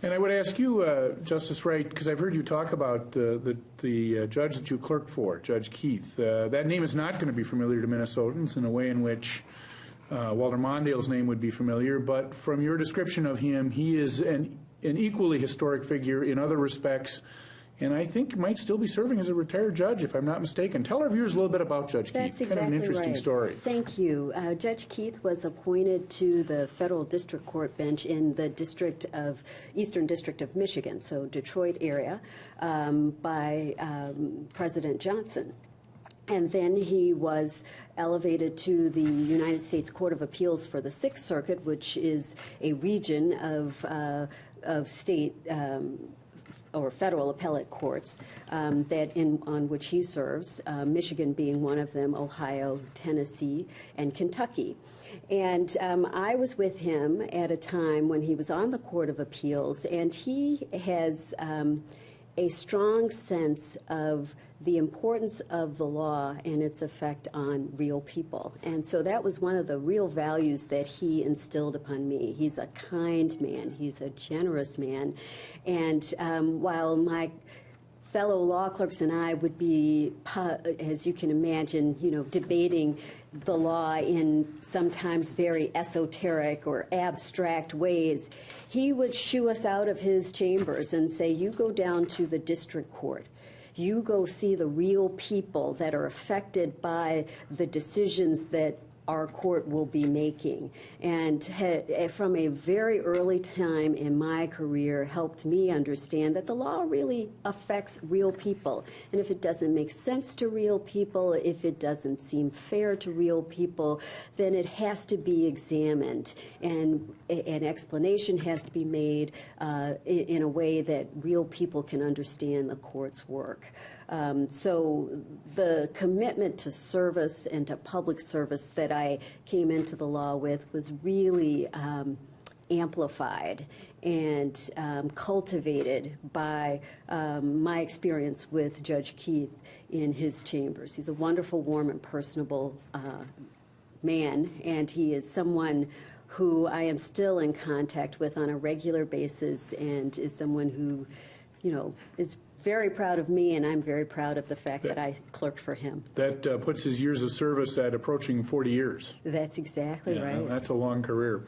And I would ask you, Justice Wright, because I've heard you talk about the judge that you clerked for, Judge Keith. That name is not going to be familiar to Minnesotans in a way in which Walter Mondale's name would be familiar, but from your description of him, he is an equally historic figure in other respects, and I think might still be serving as a retired judge, if I'm not mistaken. Tell our viewers a little bit about Judge Keith. That's exactly kind of an interesting right. story. Thank you. Judge Keith was appointed to the federal district court bench in the Eastern District of Michigan, so Detroit area, by President Johnson. And then he was elevated to the United States Court of Appeals for the Sixth Circuit, which is a region of state or federal appellate courts on which he serves, Michigan being one of them, Ohio, Tennessee, and Kentucky. And I was with him at a time when he was on the Court of Appeals, and he has a strong sense of the importance of the law and its effect on real people. And so that was one of the real values that he instilled upon me. He's a kind man. He's a generous man. And while my fellow law clerks and I would be, as you can imagine, debating the law in sometimes very esoteric or abstract ways, he would shoo us out of his chambers and say, you go down to the district court. You go see the real people that are affected by the decisions that our court will be making. And from a very early time in my career helped me understand that the law really affects real people. And if it doesn't make sense to real people, if it doesn't seem fair to real people, then it has to be examined. And an explanation has to be made in a way that real people can understand the court's work. So the commitment to service and to public service that I came into the law with was really amplified and cultivated by my experience with Judge Keith in his chambers. He's a wonderful, warm, and personable man, and he is someone who I am still in contact with on a regular basis, and is someone who, is very proud of me, and I'm very proud of the fact that I clerked for him. That puts his years of service at approaching 40 years. That's exactly right. That's a long career.